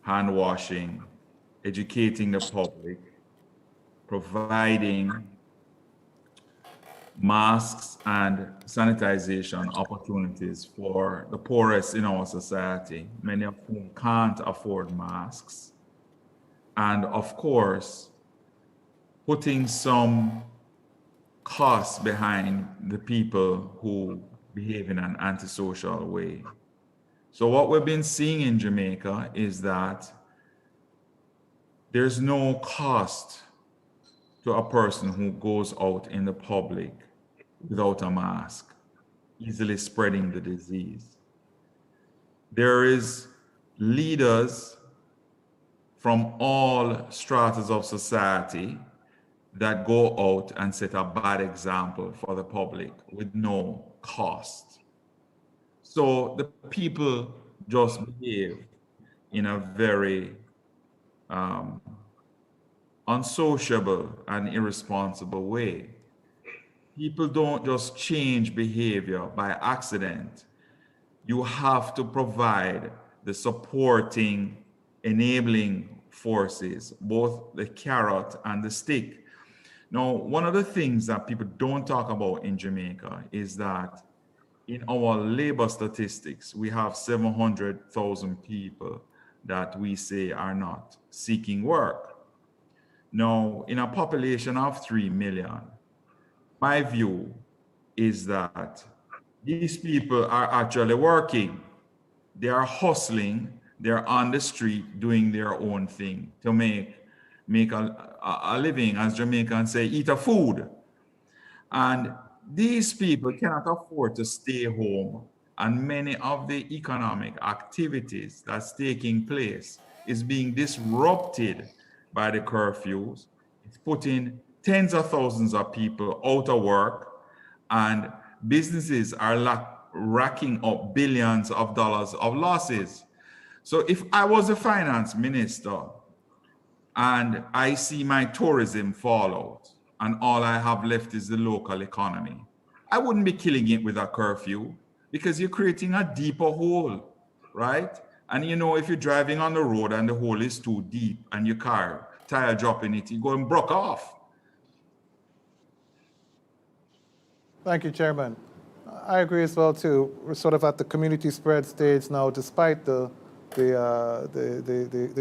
hand washing, educating the public, providing masks and sanitization opportunities for the poorest in our society, many of whom can't afford masks. And of course, putting some costs behind the people who behave in an antisocial way. So what we've been seeing in Jamaica is that there's no cost to a person who goes out in the public without a mask, easily spreading the disease. There is leaders from all stratas of society that go out and set a bad example for the public with no cost. So the people just behave in a very unsociable and irresponsible way. People don't just change behavior by accident. You have to provide the supporting, enabling forces, both the carrot and the stick. Now, one of the things that people don't talk about in Jamaica is that in our labor statistics, we have 700,000 people that we say are not seeking work. Now, in a population of 3 million, my view is that these people are actually working. They are hustling. They're on the street doing their own thing to make a living, as Jamaicans say, eat a food. And these people cannot afford to stay home. And many of the economic activities that's taking place is being disrupted by the curfews. It's putting tens of thousands of people out of work, and businesses are racking up billions of dollars of losses. So if I was a finance minister and I see my tourism fall out and all I have left is the local economy, I wouldn't be killing it with a curfew, because you're creating a deeper hole, right? And you know, if you're driving on the road and the hole is too deep and your car tire dropping it, you go and broke off. Thank you, Chairman. I agree as well too. We're sort of at the community spread stage now, despite the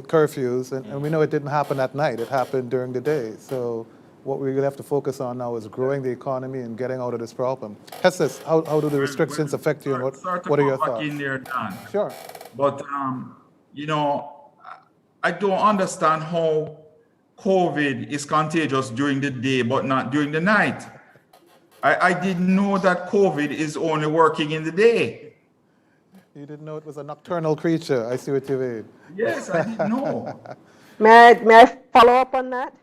curfews, and we know it didn't happen at night. It happened during the day. So what we really have to focus on now is growing the economy and getting out of this problem. Hesses, how do the restrictions affect you, and what are your thoughts? In there, Dan. Sure. But you know, I don't understand how COVID is contagious during the day but not during the night. I didn't know that COVID is only working in the day. You didn't know it was a nocturnal creature. I see what you mean. Yes, I didn't know. May I follow up on that?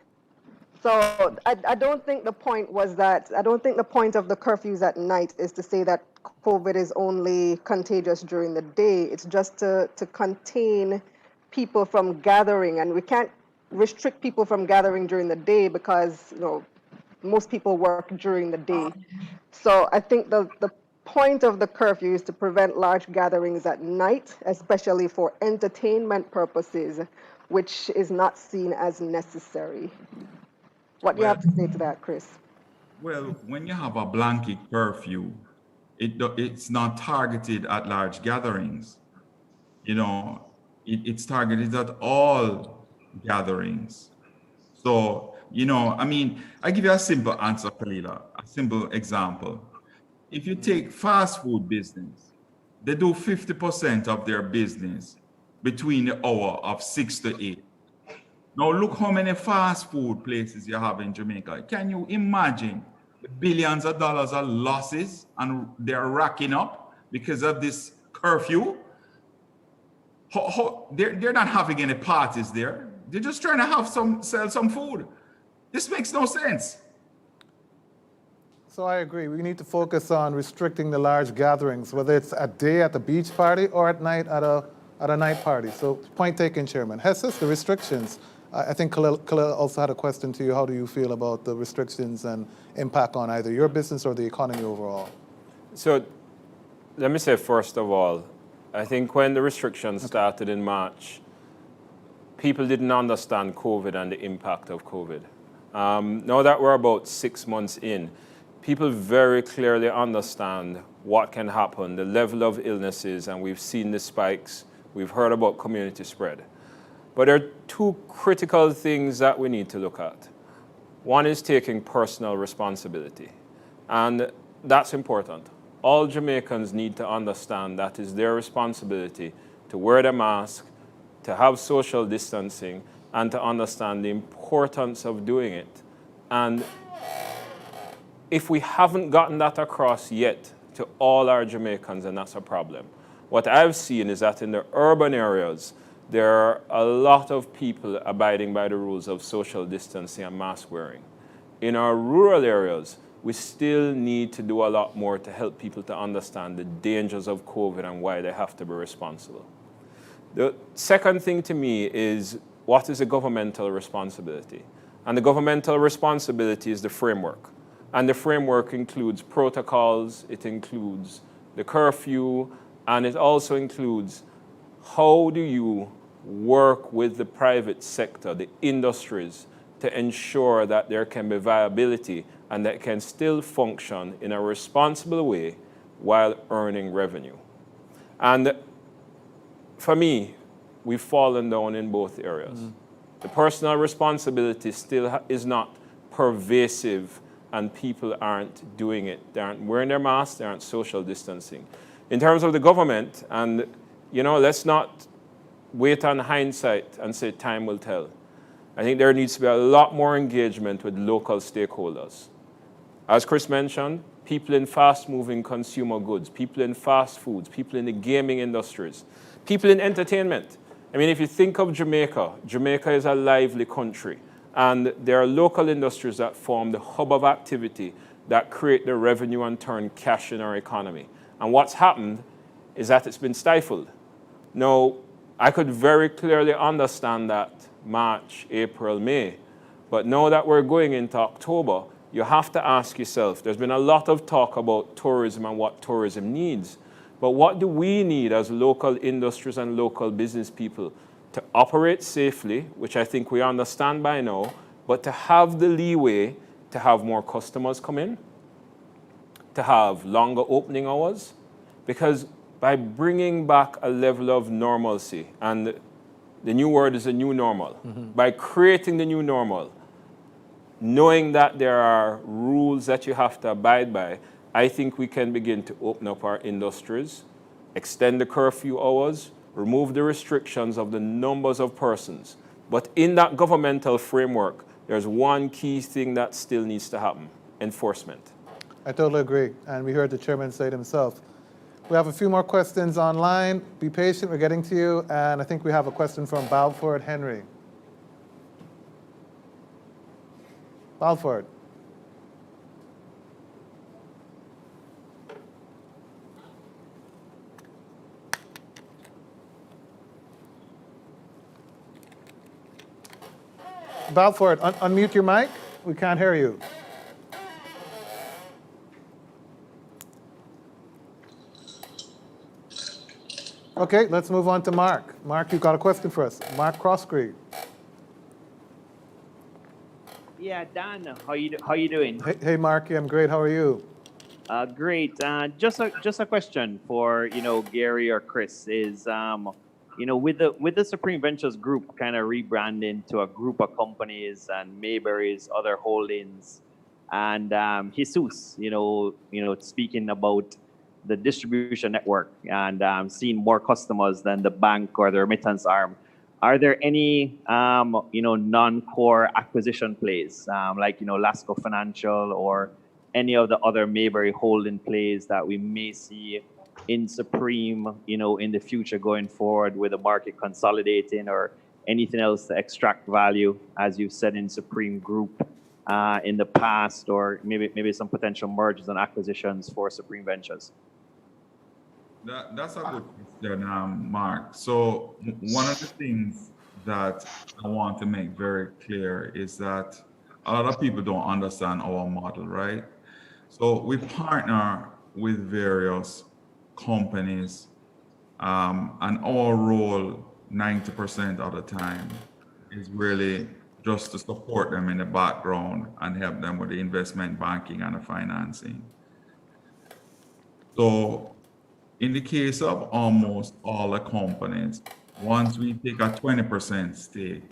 So I don't think the point was that, I don't think the point of the curfews at night is to say that COVID is only contagious during the day. It's just to contain people from gathering, and we can't restrict people from gathering during the day because, you know, most people work during the day. So I think the point of the curfew is to prevent large gatherings at night, especially for entertainment purposes, which is not seen as necessary. What do you have to say to that, Chris? Well, when you have a blanket curfew, it's not targeted at large gatherings. You know, it's targeted at all gatherings. So, you know, I mean, I give you a simple answer, Kalila, a simple example. If you take fast food business, they do 50% of their business between the hour of 6 to 8. Now look how many fast food places you have in Jamaica. Can you imagine the billions of dollars of losses and they're racking up because of this curfew? They're not having any parties there. They're just trying to sell some food. This makes no sense. So I agree. We need to focus on restricting the large gatherings, whether it's at day at the beach party or at night at a night party. So point taken, Chairman. Hesses, the restrictions. I think Khalil also had a question to you. How do you feel about the restrictions and impact on either your business or the economy overall? So let me say, first of all, I think when the restrictions started in March, people didn't understand COVID and the impact of COVID. Now that we're about 6 months in, people very clearly understand what can happen, the level of illnesses, and we've seen the spikes. We've heard about community spread. But there are two critical things that we need to look at. One is taking personal responsibility, and that's important. All Jamaicans need to understand that is their responsibility to wear the mask, to have social distancing, and to understand the importance of doing it. And if we haven't gotten that across yet to all our Jamaicans, then that's a problem. What I've seen is that in the urban areas, there are a lot of people abiding by the rules of social distancing and mask wearing. In our rural areas, we still need to do a lot more to help people to understand the dangers of COVID and why they have to be responsible. The second thing to me is, what is a governmental responsibility? And the governmental responsibility is the framework. And the framework includes protocols, it includes the curfew, and it also includes how do you work with the private sector, the industries, to ensure that there can be viability and that can still function in a responsible way while earning revenue. And for me, we've fallen down in both areas. The personal responsibility still is not pervasive and people aren't doing it. They aren't wearing their masks, they aren't social distancing. In terms of the government, and let's not wait on hindsight and say time will tell. I think there needs to be a lot more engagement with local stakeholders. As Chris mentioned, people in fast-moving consumer goods, people in fast foods, people in the gaming industries, people in entertainment. I mean, if you think of Jamaica, Jamaica is a lively country, and there are local industries that form the hub of activity that create the revenue and turn cash in our economy. And what's happened is that it's been stifled. Now, I could very clearly understand that March, April, May, but now that we're going into October, you have to ask yourself, there's been a lot of talk about tourism and what tourism needs, but what do we need as local industries and local business people to operate safely, which I think we understand by now, but to have the leeway to have more customers come in, to have longer opening hours, because by bringing back a level of normalcy, and the new word is a new normal, by creating the new normal, knowing that there are rules that you have to abide by, I think we can begin to open up our industries, extend the curfew hours, remove the restrictions of the numbers of persons. But in that governmental framework, there's one key thing that still needs to happen: enforcement. I totally agree. And we heard the chairman say it himself. We have a few more questions online. Be patient, we're getting to you. And I think we have a question from Balford Henry. Balford. Balford, unmute your mic. We can't hear you. Okay, let's move on to Mark. Mark, you've got a question for us. Mark Crosscreed. Yeah, Dan, how you doing? Hey, Mark, I'm great. How are you? Great. Just a question for Gary or Chris is with the Supreme Ventures Group kind of rebranding to a group of companies and Mayberry's other holdings, and Jesus, speaking about the distribution network and seeing more customers than the bank or the remittance arm. Are there any non-core acquisition plays like Lasco Financial or any of the other Mayberry holding plays that we may see in Supreme, in the future going forward with the market consolidating, or anything else to extract value, as you've said in Supreme Group in the past, or maybe some potential mergers and acquisitions for Supreme Ventures? That's a good question, Mark. So one of the things that I want to make very clear is that a lot of people don't understand our model, right? So we partner with various companies, and our role 90% of the time is really just to support them in the background and help them with the investment banking and the financing. So in the case of almost all the companies, once we take a 20% stake,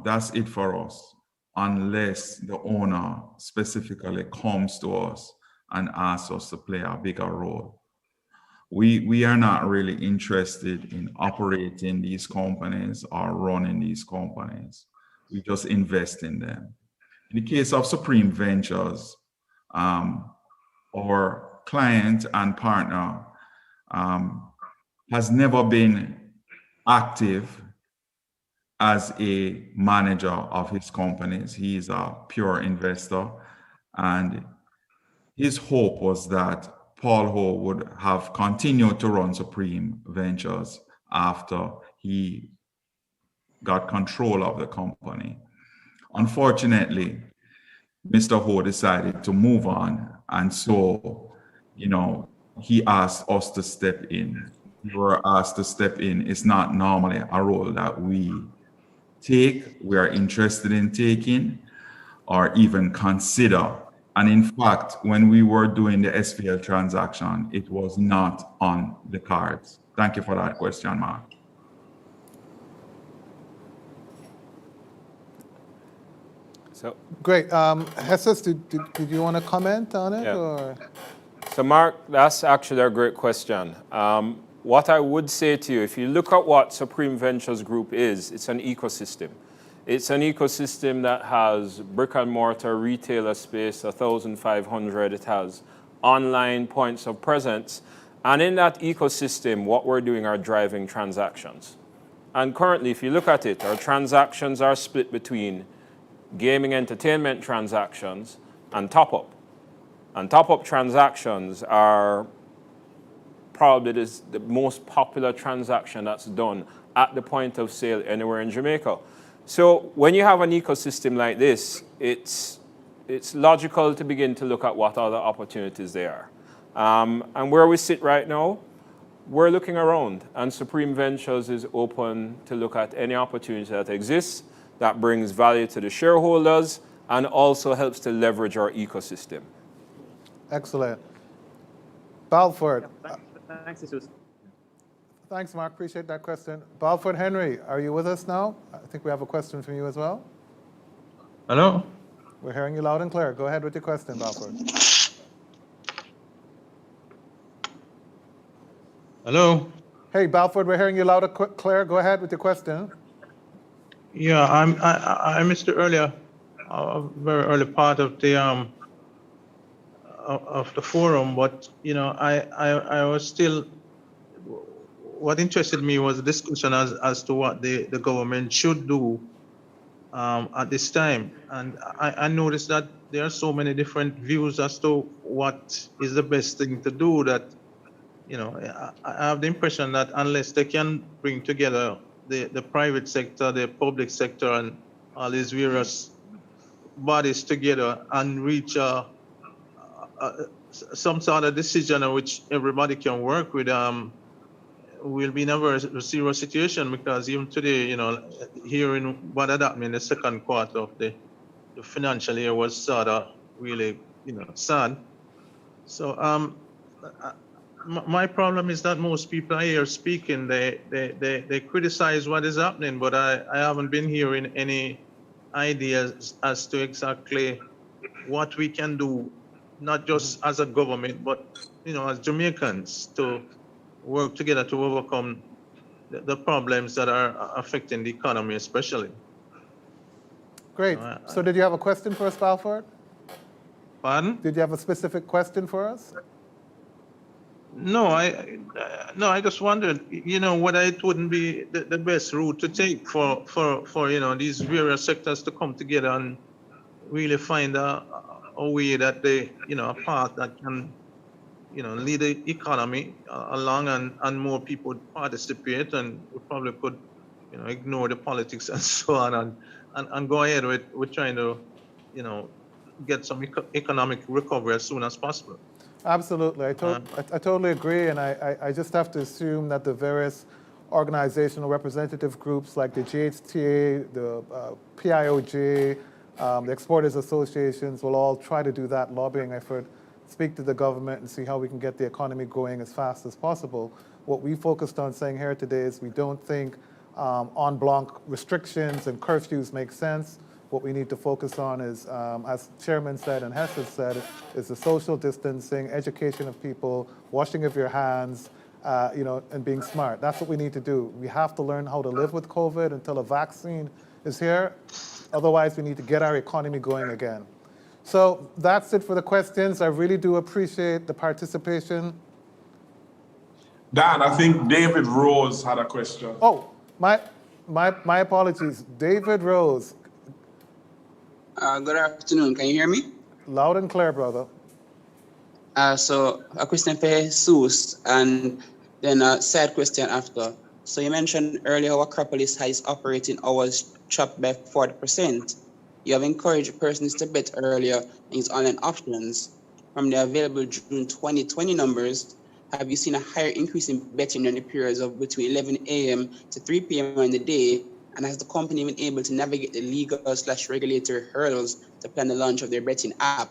that's it for us, unless the owner specifically comes to us and asks us to play a bigger role. We are not really interested in operating these companies or running these companies. We just invest in them. In the case of Supreme Ventures, our client and partner has never been active as a manager of his companies. He's a pure investor, and his hope was that Paul Ho would have continued to run Supreme Ventures after he got control of the company. Unfortunately, Mr. Ho decided to move on, and so, he asked us to step in. We were asked to step in. It's not normally a role that we we are interested in taking, or even consider. And in fact, when we were doing the SPL transaction, it was not on the cards. Thank you for that question, Mark. So, Great. Jesus, did you want to comment on it? Yeah. Or? So Mark, that's actually a great question. What I would say to you, if you look at what Supreme Ventures Group is, it's an ecosystem. It's an ecosystem that has brick and mortar retailer space, 1,500. It has online points of presence. And in that ecosystem, what we're doing are driving transactions. And currently, if you look at it, our transactions are split between gaming entertainment transactions and top-up. And top-up transactions are probably the most popular transaction that's done at the point of sale anywhere in Jamaica. So when you have an ecosystem like this, it's logical to begin to look at what other opportunities there are. And where we sit right now, we're looking around, and Supreme Ventures is open to look at any opportunity that exists that brings value to the shareholders and also helps to leverage our ecosystem. Excellent. Balford. Thanks, Jesus. Thanks, Mark. Appreciate that question. Balford Henry, are you with us now? I think we have a question from you as well. Hello? We're hearing you loud and clear. Go ahead with your question, Balford. Hello? Hey, Balford, we're hearing you loud and clear. Go ahead with your question. Yeah, I missed it earlier, a very early part of the forum, but I was still. What interested me was the discussion as to what the government should do at this time, and I noticed that there are so many different views as to what is the best thing to do. That I have the impression that unless they can bring together the private sector, the public sector, and all these various bodies together and reach some sort of decision in which everybody can work with, we'll be in a very serious situation, because even today, hearing what had happened in the second quarter of the financial year was sort of really, sad. So my problem is that most people I hear speaking, they criticize what is happening, but I haven't been hearing any ideas as to exactly what we can do, not just as a government, but as Jamaicans, to work together to overcome the problems that are affecting the economy, especially. Great. So did you have a question for us, Balford? Pardon? Did you have a specific question for us? No, I just wondered, whether it wouldn't be the best route to take for these various sectors to come together and really find a way that a path that can, lead the economy along, and more people would participate, and we probably could, ignore the politics and so on, and go ahead with trying to, get some economic recovery as soon as possible. Absolutely. I totally agree, and I just have to assume that the various organizational representative groups like the GHTA, the PIOJ, the Exporters Associations will all try to do that lobbying effort, speak to the government and see how we can get the economy going as fast as possible. What we focused on saying here today is we don't think en blanc restrictions and curfews make sense. What we need to focus on is, as Chairman said and Hess said, is the social distancing, education of people, washing of your hands, and being smart. That's what we need to do. We have to learn how to live with COVID until a vaccine is here. Otherwise, we need to get our economy going again. So that's it for the questions. I really do appreciate the participation. Dan, I think David Rose had a question. Oh, My apologies. David Rose, Good afternoon. Can you hear me? loud and clear, brother. So a question for Jesus and then a side question after. So you mentioned earlier how Acropolis has operating hours chopped by 40%. You have encouraged persons to bet earlier in its online options. From the available June 2020 numbers, have you seen a higher increase in betting during the periods of between 11 a.m. to 3 p.m. in the day? And has the company been able to navigate the legal/regulatory hurdles to plan the launch of their betting app?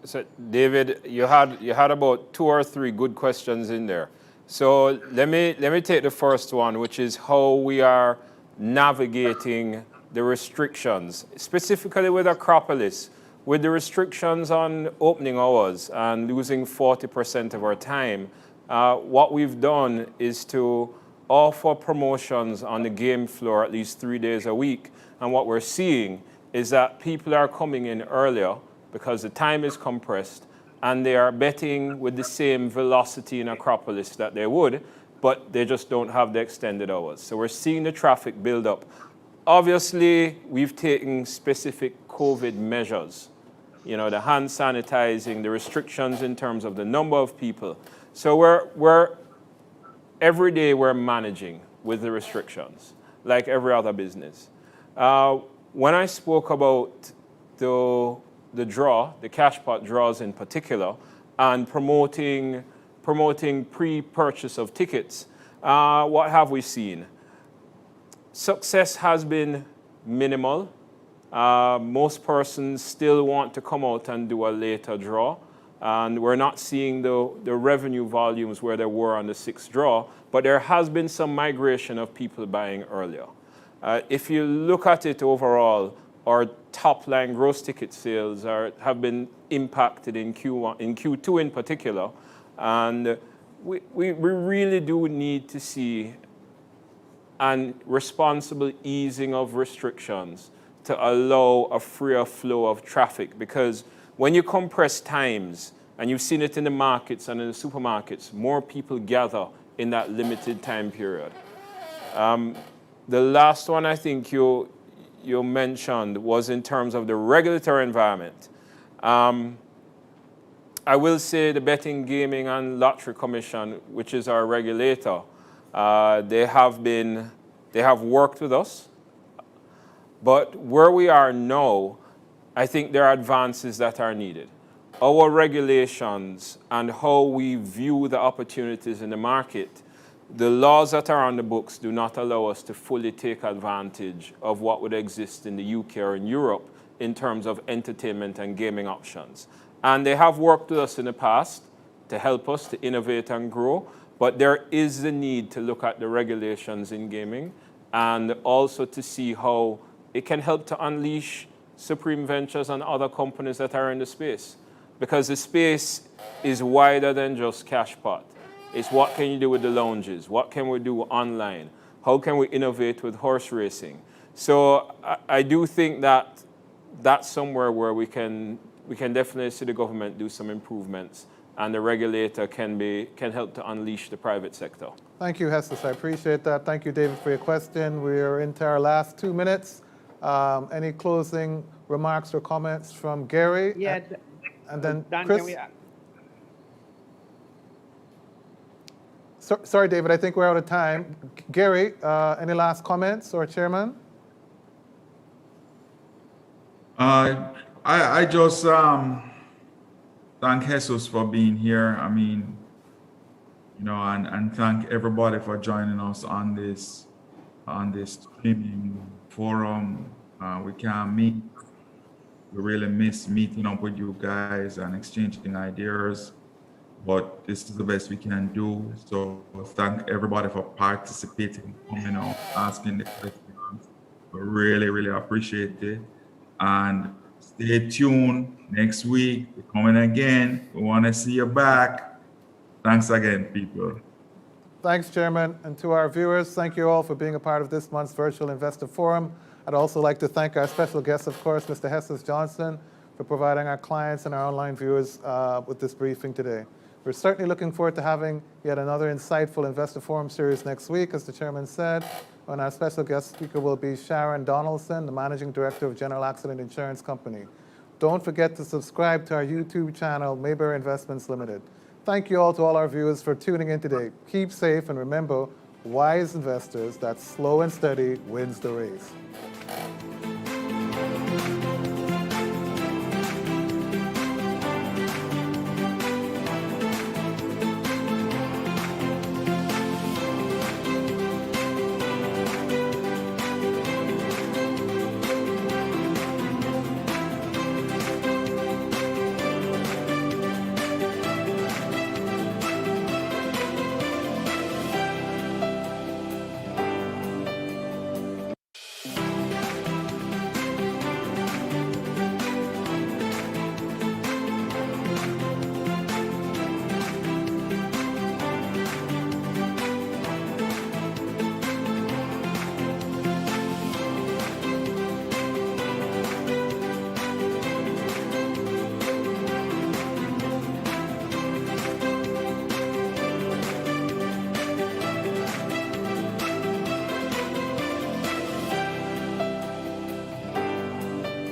So, David, you had about 2 or 3 good questions in there. So let me take the first one, which is how we are navigating the restrictions, specifically with Acropolis, with the restrictions on opening hours and losing 40% of our time. What we've done is to offer promotions on the game floor at least 3 days a week. And what we're seeing is that people are coming in earlier because the time is compressed, and they are betting with the same velocity in Acropolis that they would, but they just don't have the extended hours. So we're seeing the traffic build up. Obviously, we've taken specific COVID measures, the hand sanitizing, the restrictions in terms of the number of people. So we're every day we're managing with the restrictions, like every other business. When I spoke about the draw, the cash pot draws in particular, and promoting pre-purchase of tickets, what have we seen? Success has been minimal. Most persons still want to come out and do a later draw, and we're not seeing the revenue volumes where there were on the 6th draw, but there has been some migration of people buying earlier. If you look at it overall, our top-line gross ticket sales have been impacted in Q2 in particular, and we really do need to see a responsible easing of restrictions to allow a freer flow of traffic, because when you compress times, and you've seen it in the markets and in the supermarkets, more people gather in that limited time period. The last one I think you mentioned was in terms of the regulatory environment. I will say the Betting, Gaming and Lottery Commission, which is our regulator, they have worked with us. But where we are now, I think there are advances that are needed. Our regulations and how we view the opportunities in the market, the laws that are on the books do not allow us to fully take advantage of what would exist in the UK or in Europe in terms of entertainment and gaming options. And they have worked with us in the past to help us to innovate and grow, but there is the need to look at the regulations in gaming and also to see how it can help to unleash Supreme Ventures and other companies that are in the space. Because the space is wider than just cash pot. It's what can you do with the lounges? What can we do online? How can we innovate with horse racing? So I do think that that's somewhere where we can definitely see the government do some improvements, and the regulator can help to unleash the private sector. Thank you, Hessus. I appreciate that. Thank you, David, for your question. We're into our last 2 minutes. Any closing remarks or comments from Gary? Yeah. And then Dan, Chris? can we... Sorry, David, I think we're out of time. Gary, any last comments, or Chairman? I just thank Jesus for being here. I mean, and thank everybody for joining us on this streaming forum. We can't meet. We really miss meeting up with you guys and exchanging ideas, but this is the best we can do. So thank everybody for participating, coming out, asking the questions. We really, really appreciate it. And stay tuned next week. We're coming again. We want to see you back. Thanks again, people. Thanks, Chairman. And to our viewers, thank you all for being a part of this month's Virtual Investor Forum. I'd also like to thank our special guest, of course, Mr. Hessus Johnson, for providing our clients and our online viewers with this briefing today. We're certainly looking forward to having yet another insightful Investor Forum series next week, as the chairman said, when our special guest speaker will be Sharon Donaldson, the Managing Director of General Accident Insurance Company. Don't forget to subscribe to our YouTube channel, Mayberry Investments Limited. Thank you all to all our viewers for tuning in today. Keep safe and remember, wise investors, that slow and steady wins the race.